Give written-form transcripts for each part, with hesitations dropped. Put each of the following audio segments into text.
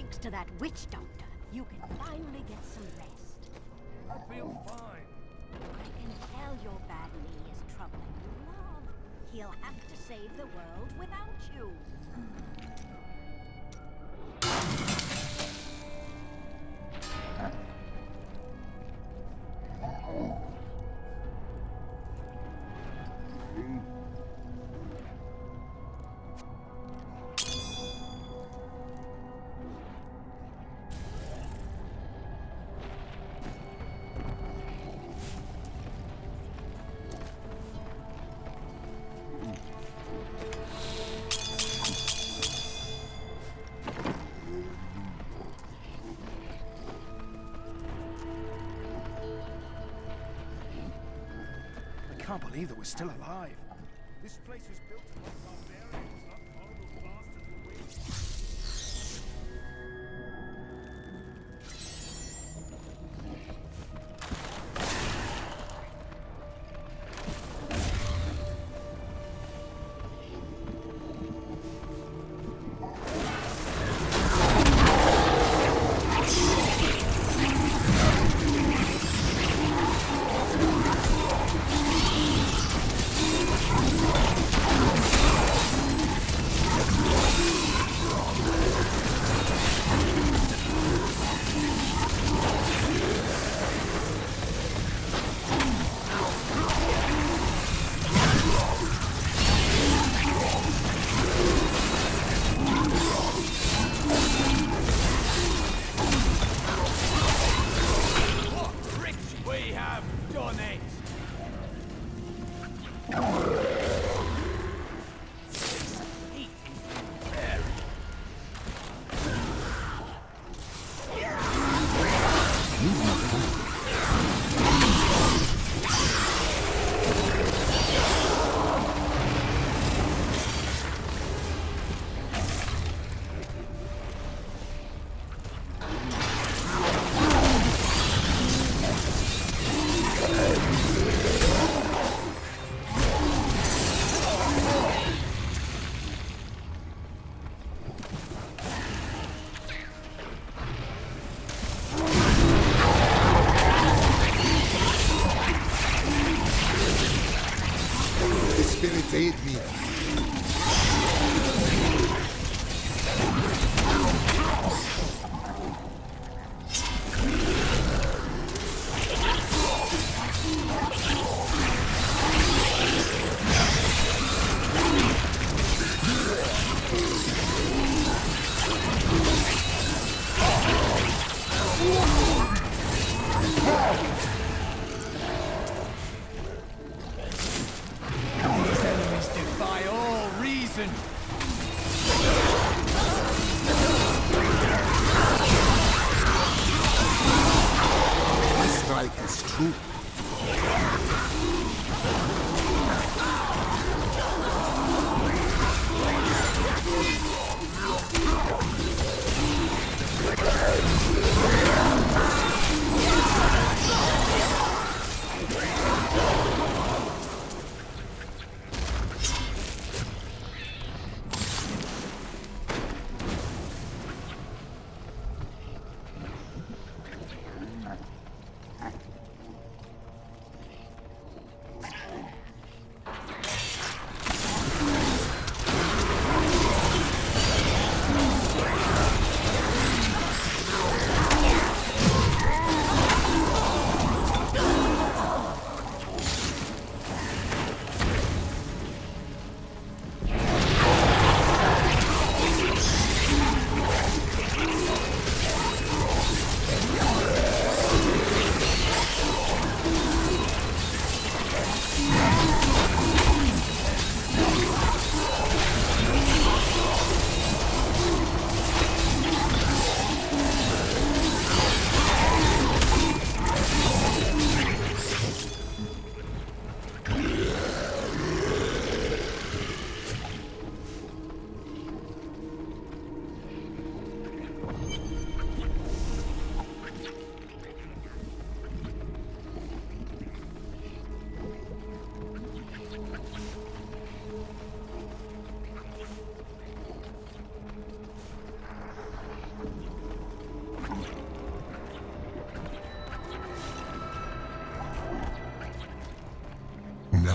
Thanks to that witch doctor, you can finally get some rest. I feel fine. I can tell your bad knee is troubling you, love. He'll have to save the world without you. I can't believe that we're still alive. This place was built to lock barbarians, not horrible bastards with wings.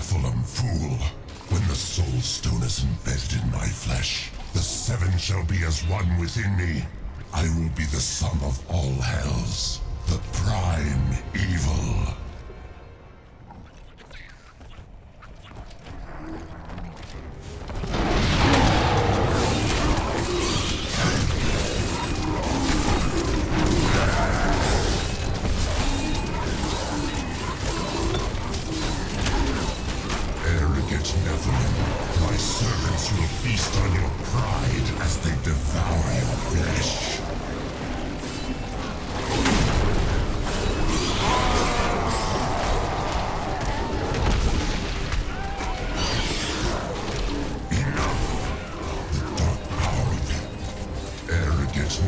Nephilim, fool. When the Soul Stone is embedded in my flesh, the seven shall be as one within me. I will be the sum of all hells, the prime evil. Arrogant Nephilim, my servants will feast on your pride as they devour your flesh.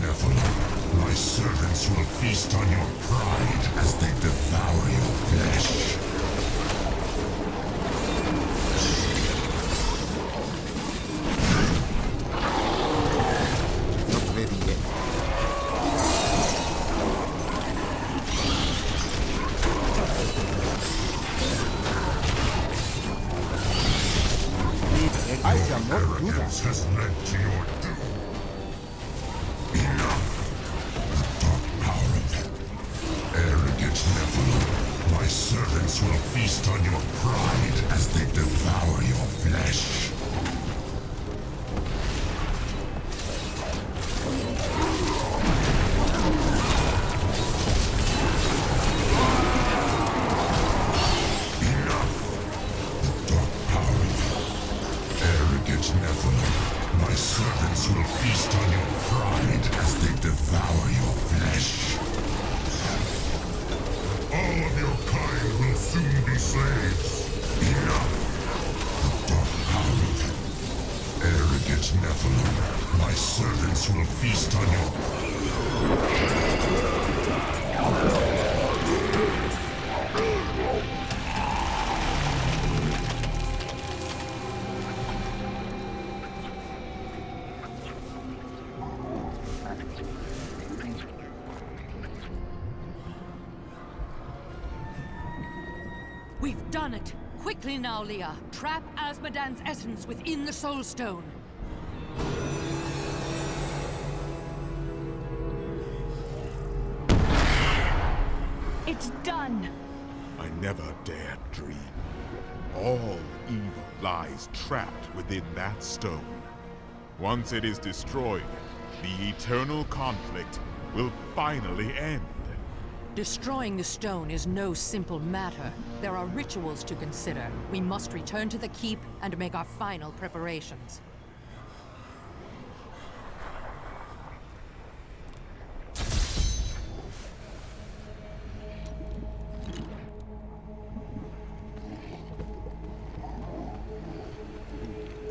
Nephilim, my servants will feast on your pride as they devour your flesh. Not ready yet. I cannot do that. Arrogance has led to your doom. Arrogant Nephilim, my servants will feast on your pride as they devour your flesh. Enough! The dark power of it. Arrogant Nephilim, my servants will feast on your pride as they devour your flesh. All of your kind will soon be slaves. Enough! The dark power of it. Arrogant Nephilim, my servants will feast on your... We've done it! Quickly now, Leah! Trap Azmodan's essence within the Soul Stone! It's done! I never dared dream. All evil lies trapped within that stone. Once it is destroyed, the eternal conflict will finally end. Destroying the stone is no simple matter. There are rituals to consider. We must return to the keep and make our final preparations.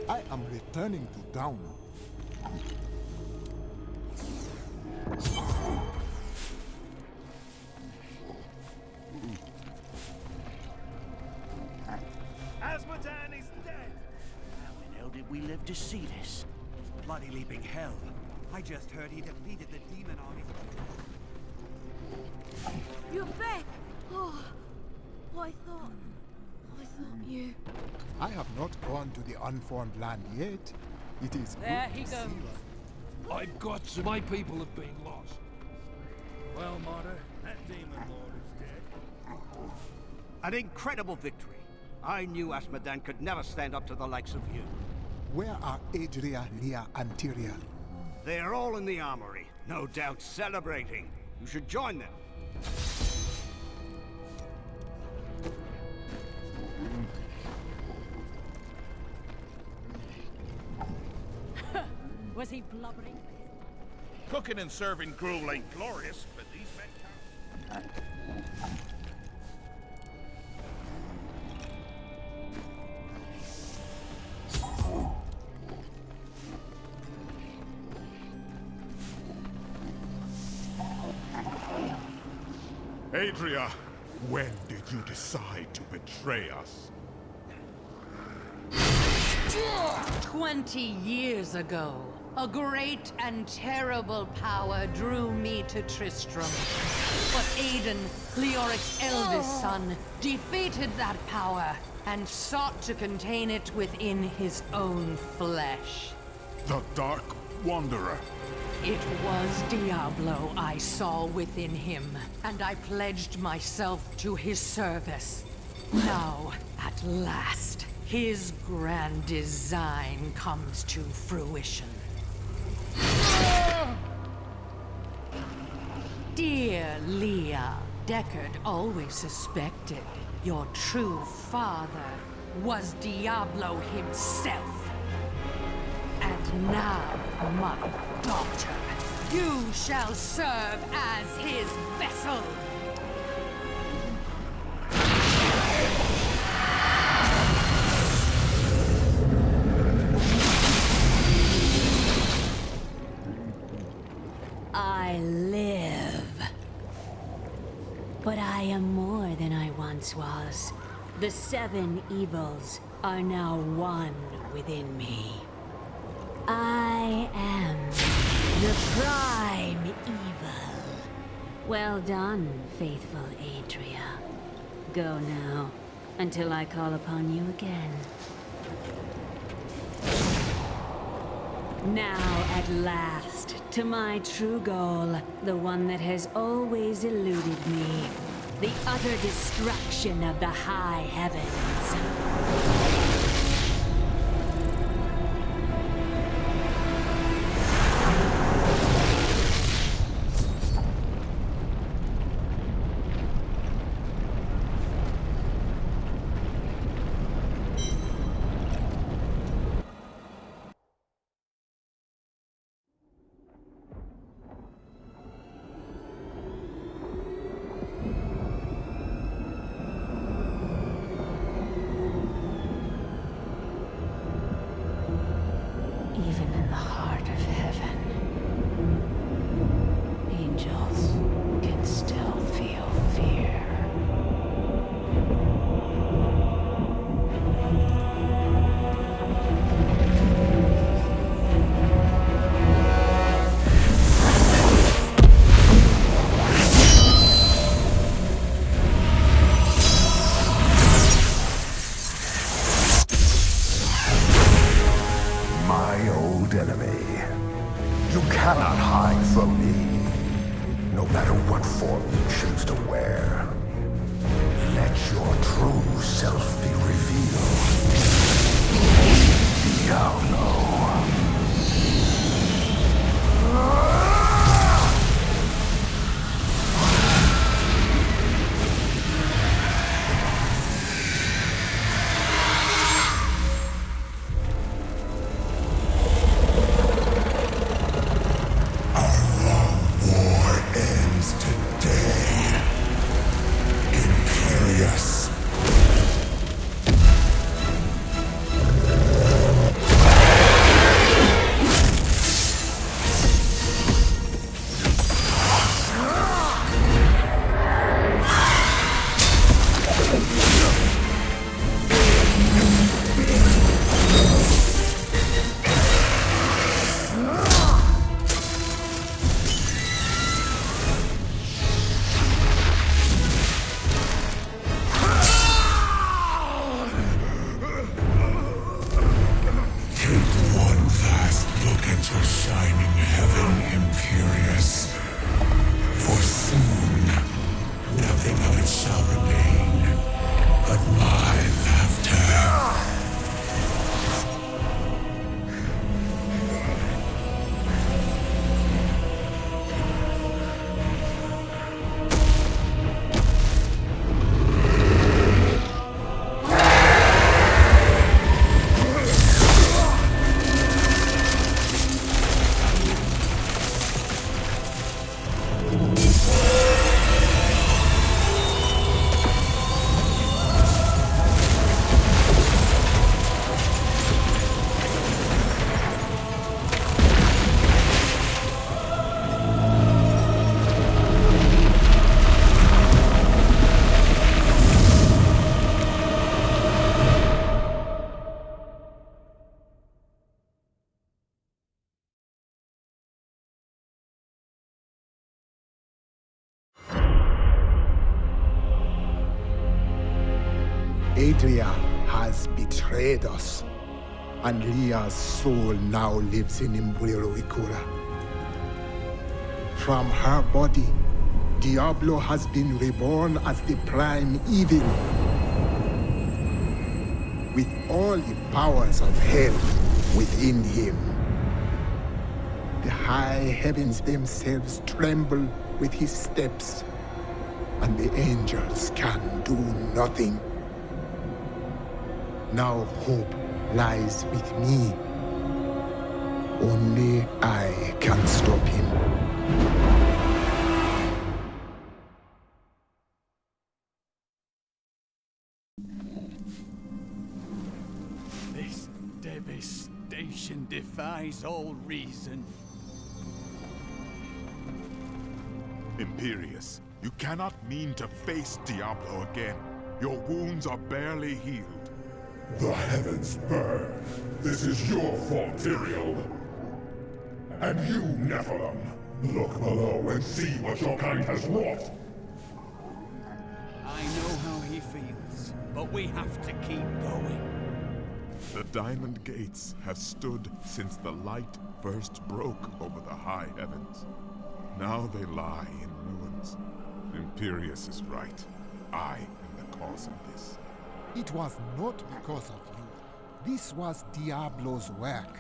I am returning to town. Azmodan is dead! How in hell did we live to see this? Bloody leaping hell. I just heard he defeated the demon army. You're back! Oh, I thought you... I have not gone to the unformed land yet. It is There good he to see goes. you. I've got some... My people have been lost. Well, Martyr, that demon lord is dead. An incredible victory. I knew Azmodan could never stand up to the likes of you. Where are Adria, Leah, and Tyria? They are all in the armory, no doubt celebrating. You should join them. Was he blubbering? Cooking and serving gruel ain't glorious, but these men can't. Adria, when did you decide to betray us? 20 years ago, a great and terrible power drew me to Tristram. But Aiden, Leoric's eldest son, defeated that power and sought to contain it within his own flesh. The Dark Wanderer. It was Diablo I saw within him, and I pledged myself to his service. Now, at last, his grand design comes to fruition. Dear Leah, Deckard always suspected your true father was Diablo himself. And now, my daughter, you shall serve as his vessel. I live. But I am more than I once was. The 7 evils are now one within me. I am the prime evil. Well done, faithful Adria. Go now, until I call upon you again. Now, at last, to my true goal, the one that has always eluded me. The utter destruction of the high heavens. Even in the heart of heaven, angels can still feel fear. My old enemy. You cannot hide from me, no matter what form you choose to wear. Let your true self be revealed. Diablo. War ends today. Imperious. To shining heaven, Imperious. For soon, nothing of it shall remain but my laughter. Adria, has betrayed us, and Leah's soul now lives in Imbuiro Ikura. From her body, Diablo has been reborn as the prime evil, with all the powers of hell within him. The high heavens themselves tremble with his steps, and the angels can do nothing. Now hope lies with me. Only I can stop him. This devastation defies all reason. Imperius, you cannot mean to face Diablo again. Your wounds are barely healed. The heavens burn. This is your fault, Tyrael. And you, Nephilim, look below and see what your kind has wrought. I know how he feels, but we have to keep going. The Diamond Gates have stood since the light first broke over the high heavens. Now they lie in ruins. Imperius is right. I am the cause of this. It was not because of you. This was Diablo's work.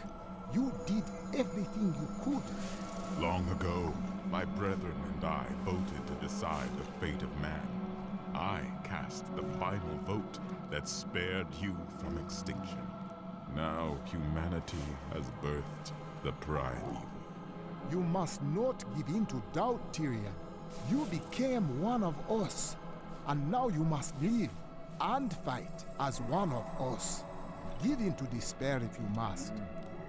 You did everything you could. Long ago, my brethren and I voted to decide the fate of man. I cast the final vote that spared you from extinction. Now humanity has birthed the prime evil. You must not give in to doubt, Tyrion. You became one of us, and now you must live and fight as one of us. Give in to despair if you must,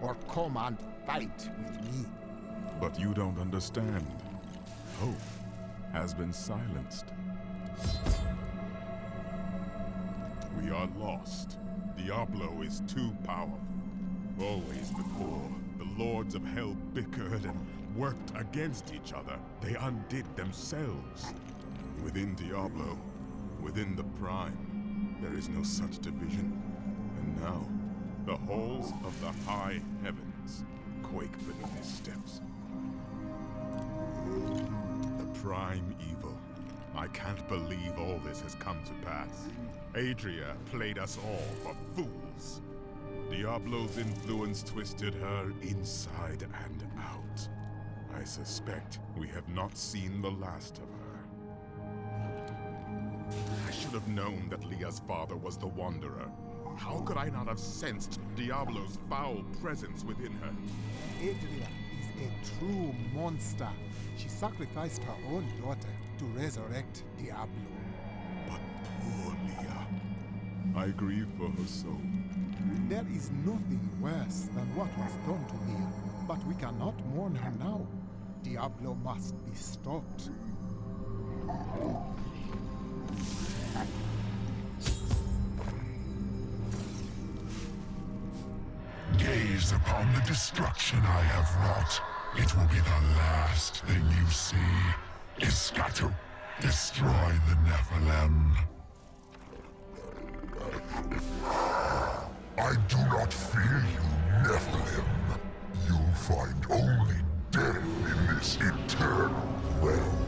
or come and fight with me. But you don't understand. Hope has been silenced. We are lost. Diablo is too powerful. Always before, the lords of hell bickered and worked against each other. They undid themselves. Within Diablo, within the Prime, there is no such division. And now, the halls of the high heavens quake beneath his steps. The Prime Evil. I can't believe all this has come to pass. Adria played us all for fools. Diablo's influence twisted her inside and out. I suspect we have not seen the last of her. I should have known that Leah's father was the Wanderer. How could I not have sensed Diablo's foul presence within her? Adria is a true monster. She sacrificed her own daughter to resurrect Diablo. But poor Leah. I grieve for her soul. There is nothing worse than what was done to Leah, but we cannot mourn her now. Diablo must be stopped. Gaze upon the destruction I have wrought. It will be the last thing you see. Iskatu, destroy the Nephilim. I do not fear you, Nephilim. You'll find only death in this eternal realm.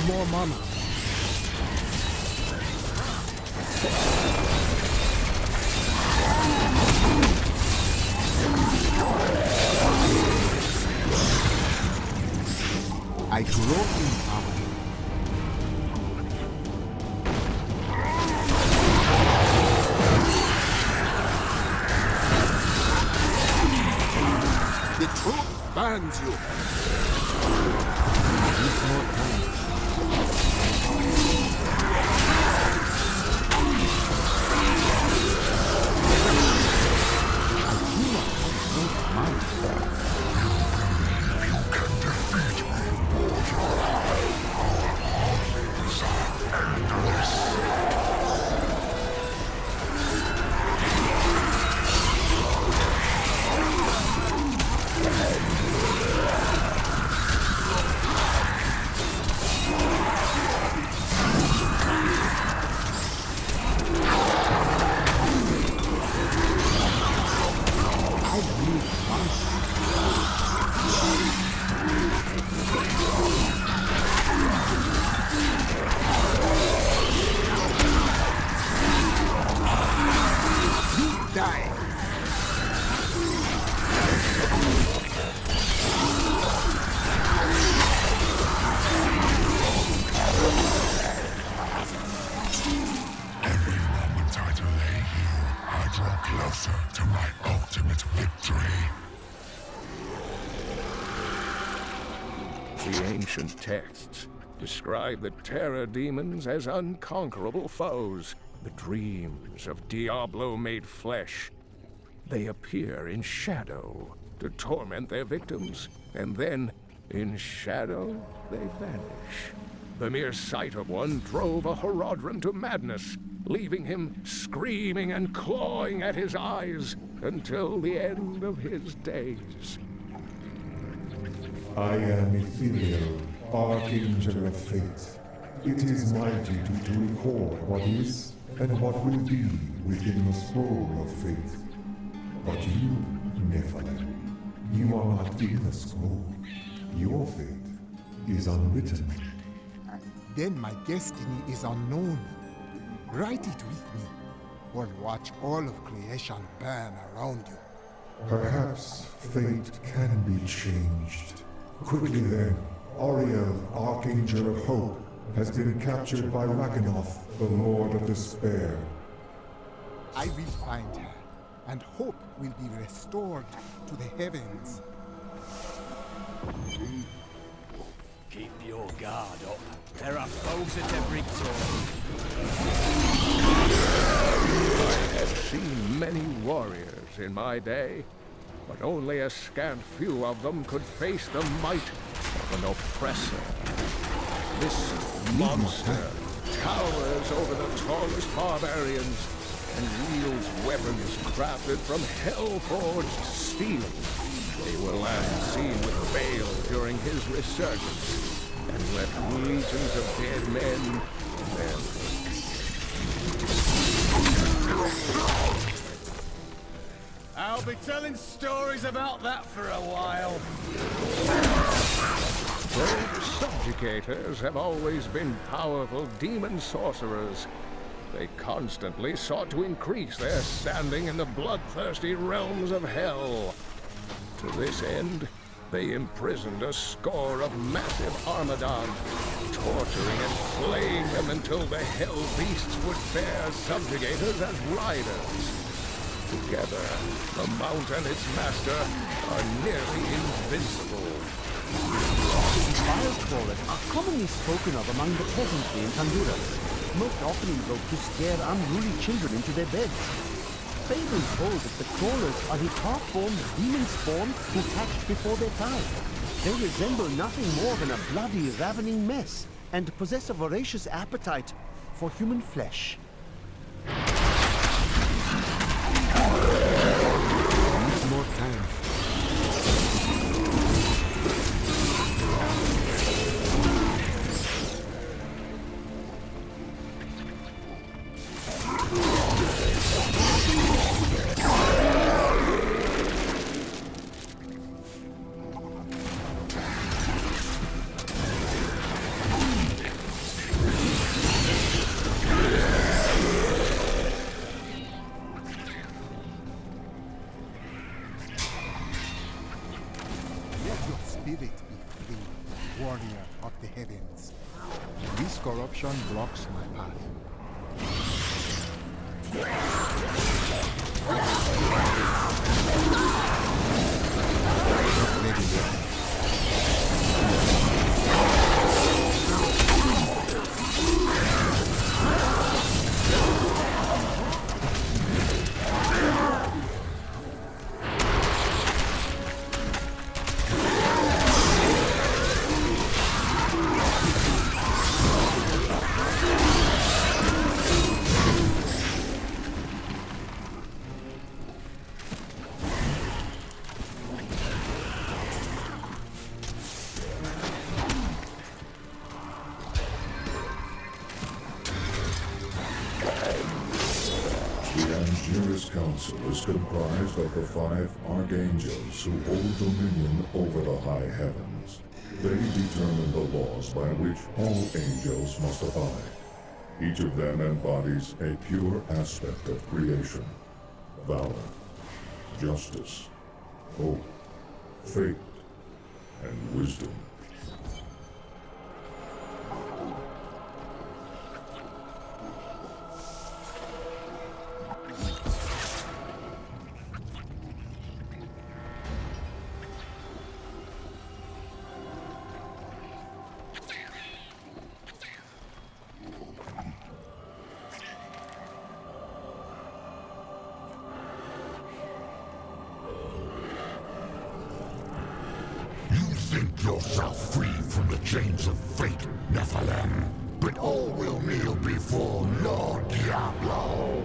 More mana. I grow in power. The truth burns you. Need more time. The ancient texts describe the terror demons as unconquerable foes, the dreams of Diablo made flesh. They appear in shadow to torment their victims, and then, in shadow, they vanish. The mere sight of one drove a Horadrim to madness, leaving him screaming and clawing at his eyes until the end of his days. I am Ethereal, Archangel of Fate. It is my duty to record what is and what will be within the scroll of fate. But you, Nephilim, you are not in the scroll. Your fate is unwritten. Then my destiny is unknown. Write it with me, or watch all of creation burn around you. Perhaps fate can be changed. Quickly then, Ariel, Archangel of Hope, has been captured by Raganoth, the Lord of Despair. I will find her, and hope will be restored to the heavens. Keep your guard up. There are foes at every turn. I have seen many warriors in my day, but only a scant few of them could face the might of an oppressor. This monster towers over the tallest barbarians and wields weapons crafted from hell-forged steel. They will land scene with Baal during his resurgence and left legions of dead men there. I'll be telling stories about that for a while. Those subjugators have always been powerful demon sorcerers. They constantly sought to increase their standing in the bloodthirsty realms of hell. To this end, they imprisoned a score of massive Armadon, torturing and flaying them until the hell beasts would bear subjugators as riders. Together, the Mount and its master are nearly invincible. Fire crawlers are commonly spoken of among the peasantry in Honduras, most often invoked to scare unruly children into their beds. Fables hold that the crawlers are the half-formed demon spawn who hatched before their time. They resemble nothing more than a bloody, ravening mess, and possess a voracious appetite for human flesh. Needs more time. Corruption blocks my path. Not ready yet. council is comprised of the 5 archangels who hold dominion over the high heavens. They determine the laws by which all angels must abide. Each of them embodies a pure aspect of creation: valor, justice, hope, faith, and wisdom. Think yourself free from the chains of fate, Nephilim, but all will kneel before Lord Diablo.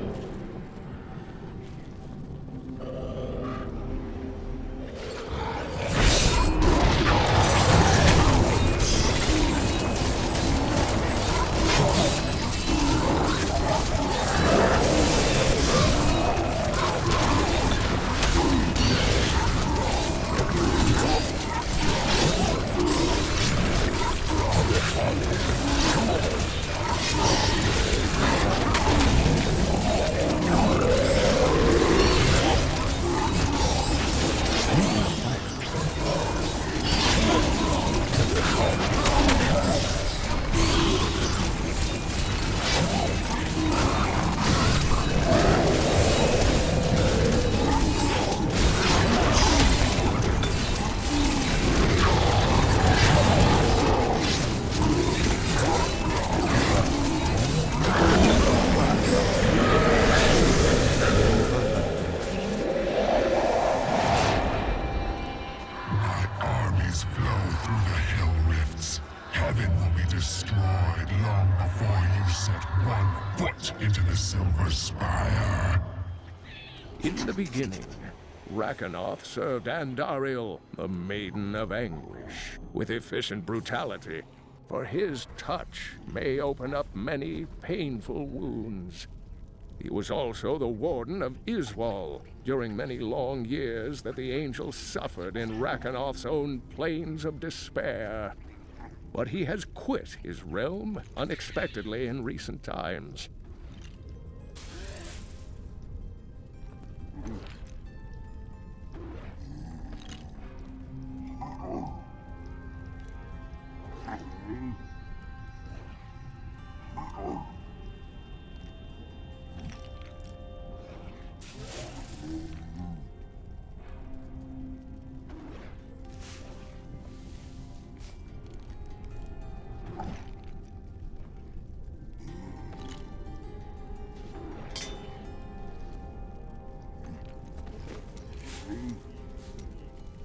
In the beginning, Rakanoth served Andariel, the Maiden of Anguish, with efficient brutality, for his touch may open up many painful wounds. He was also the warden of Iswal during many long years that the angels suffered in Rakanoth's own plains of despair. But he has quit his realm unexpectedly in recent times.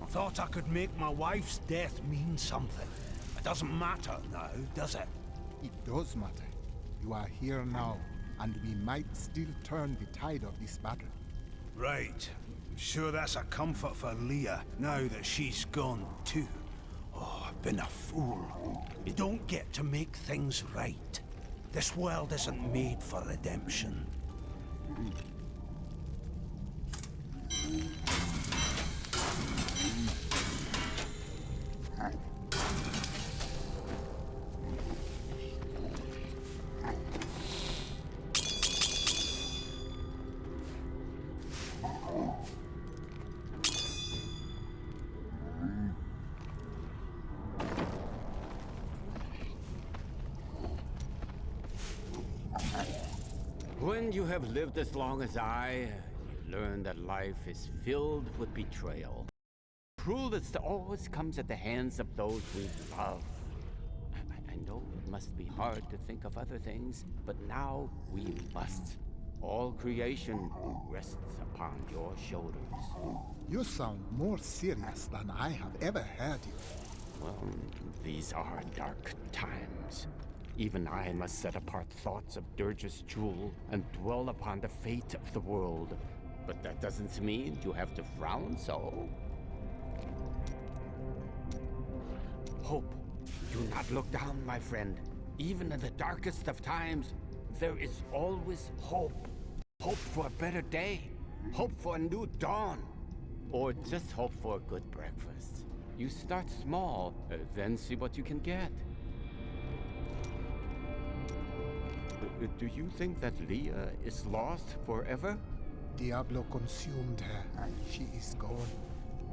Thought I could make my wife's death mean something. It doesn't matter now, does it? It does matter. You are here now, and we might still turn the tide of this battle. Right. I'm sure that's a comfort for Leah, now that she's gone too. Oh, I've been a fool. You don't get to make things right. This world isn't made for redemption. When you have lived as long as I, you learn that life is filled with betrayal. Cruelest always comes at the hands of those we love. I know it must be hard to think of other things, but now we must. All creation rests upon your shoulders. You sound more serious than I have ever heard you. Well, these are dark times. Even I must set apart thoughts of Dirge's jewel and dwell upon the fate of the world. But that doesn't mean you have to frown so. Hope. Do not look down, my friend. Even in the darkest of times, there is always hope. Hope for a better day. Hope for a new dawn. Or just hope for a good breakfast. You start small, then see what you can get. Do you think that Leah is lost forever? Diablo consumed her. She is gone.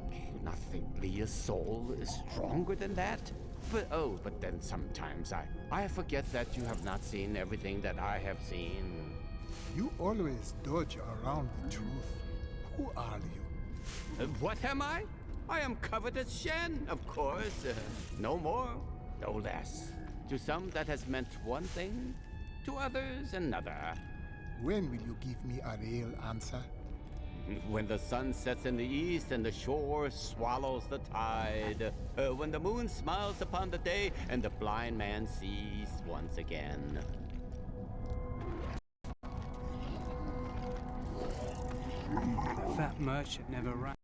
Do you not think Leah's soul is stronger than that? But then sometimes I forget that you have not seen everything that I have seen. You always dodge around the truth. Who are you? What am I? I am covered as Shen, of course. No more, no less. To some that has meant one thing, to others another. When will you give me a real answer? When the sun sets in the east and the shore swallows the tide. When the moon smiles upon the day and the blind man sees once again. The fat merchant never ran.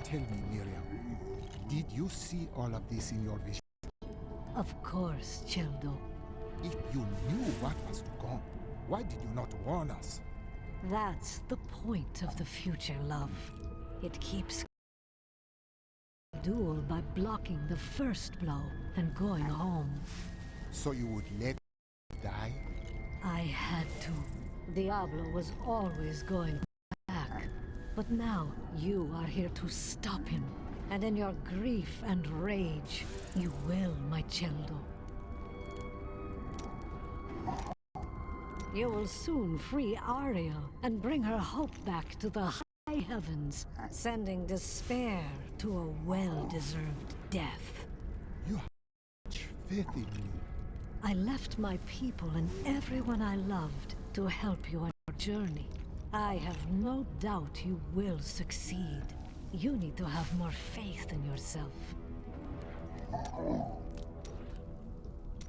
Tell me, Miriam, did you see all of this in your vision? Of course, Childo. If you knew what was to come, why did you not warn us? That's the point of the future, love. It keeps duel by blocking the first blow and going home. So you would let die? I had to. Diablo was always going back. But now you are here to stop him. And in your grief and rage, you will, my Childo. You will soon free Ariel and bring her hope back to the high heavens, sending despair to a well-deserved death. You have such faith in me. I left my people and everyone I loved to help you on your journey. I have no doubt you will succeed. You need to have more faith in yourself.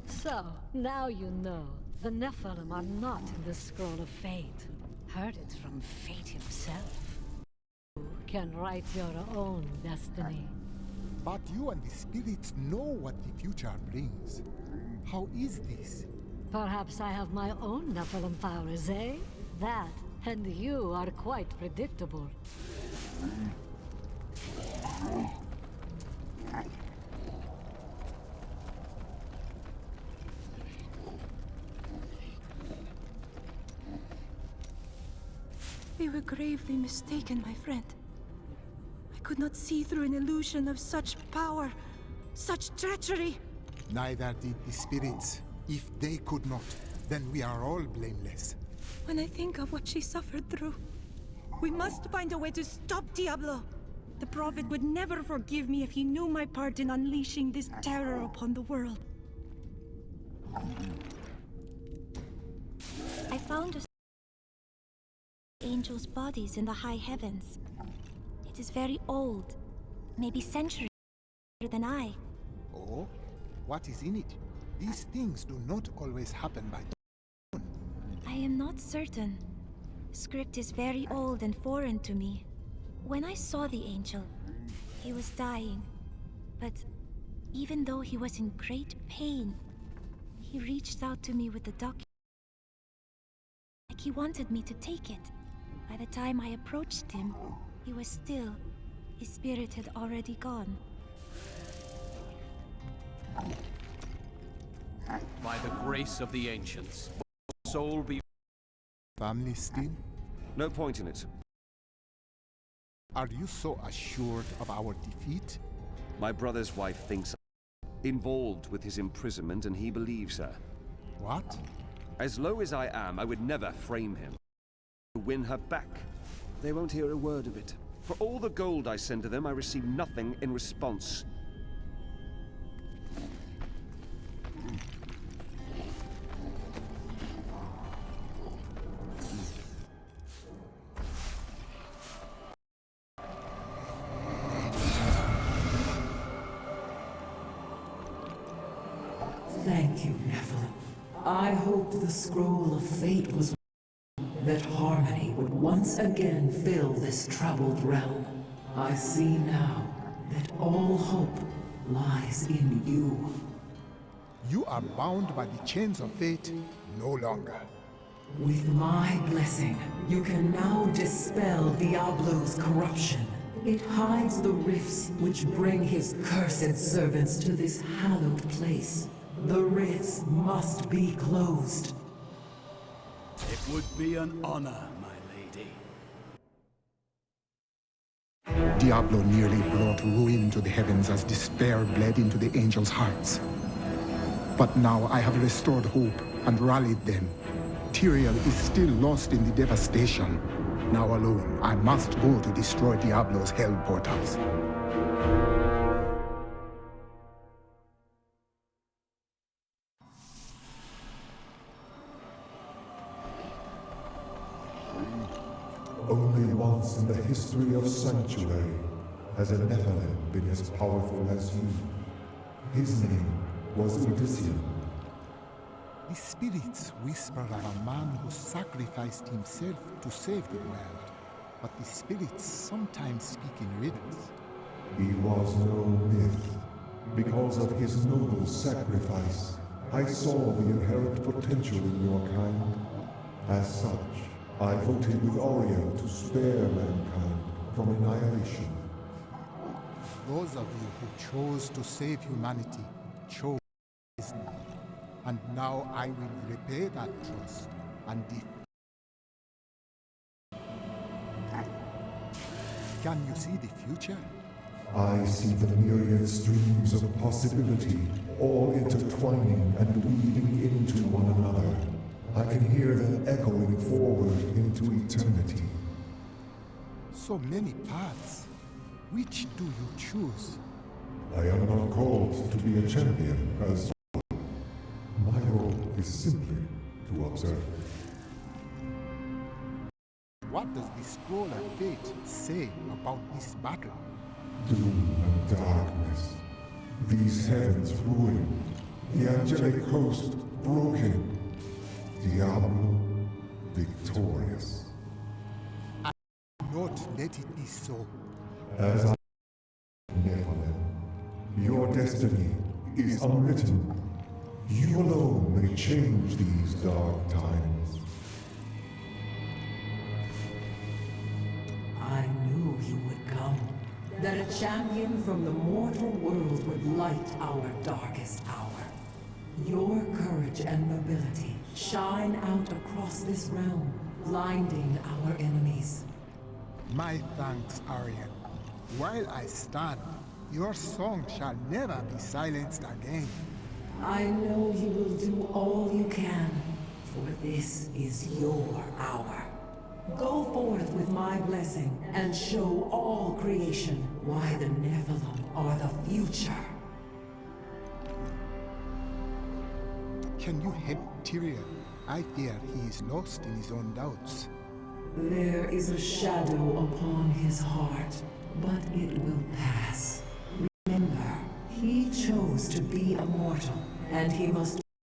So, now you know. The Nephilim are not in the Scroll of Fate. Heard it from Fate himself. You can write your own destiny. But you and the spirits know what the future brings. How is this? Perhaps I have my own Nephilim powers, eh? That, and you are quite predictable. We were gravely mistaken, my friend. I could not see through an illusion of such power, such treachery. Neither did the spirits. If they could not, then we are all blameless. When I think of what she suffered through, we must find a way to stop Diablo. The Prophet would never forgive me if he knew my part in unleashing this terror upon the world. I found angels' bodies in the high heavens. It is very old, maybe centuries older than I. Oh? What is in it? These things do not always happen by I am not certain. Script is very old and foreign to me. When I saw the angel, he was dying. But even though he was in great pain, he reached out to me with the document. Like he wanted me to take it. By the time I approached him, he was still. His spirit had already gone. By the grace of the ancients, soul be... family still? No point in it. Are you so assured of our defeat? My brother's wife thinks I'm involved with his imprisonment, and he believes her. What? As low as I am, I would never frame him. To win her back, they won't hear a word of it. For all the gold I send to them, I receive nothing in response. Thank you, Nephilim. I hoped the Scroll of Fate was that harmony would once again fill this troubled realm. I see now that all hope lies in you. You are bound by the chains of fate no longer. With my blessing, you can now dispel Diablo's corruption. It hides the rifts which bring his cursed servants to this hallowed place. The rifts must be closed. It would be an honor, my lady. Diablo nearly brought ruin to the heavens as despair bled into the angels' hearts. But now I have restored hope and rallied them. Tyrael is still lost in the devastation. Now alone, I must go to destroy Diablo's hell portals. Only once in the history of Sanctuary has a Nephilim been as powerful as you. His name was Odysseus. The spirits whisper of a man who sacrificed himself to save the world. But the spirits sometimes speak in riddles. He was no myth. Because of his noble sacrifice, I saw the inherent potential in your kind. As such, I voted with Oriel to spare mankind from annihilation. Those of you who chose to save humanity chose me. And now I will repay that trust and Can you see the future? I see the myriad streams of possibility, all intertwining and weaving into one another. I can hear them echoing forward into eternity. So many paths. Which do you choose? I am not called to be a champion, as my role is simply to observe. What does the scroll of fate say about this battle? Doom and darkness. These heavens ruined. The angelic host broken. Diablo victorious. I will not let it be so. As I Nephilim, your destiny is unwritten. You alone may change these dark times. I knew you would come. That a champion from the mortal world would light our darkest hour. Your courage and nobility shine out across this realm, blinding our enemies. My thanks, Ariel. While I stand, your song shall never be silenced again. I know you will do all you can, for this is your hour. Go forth with my blessing and show all creation why the Nephilim are the future. Can you help Tyrael? I fear he is lost in his own doubts. There is a shadow upon his heart, but it will pass. Remember, he chose to be immortal, and he must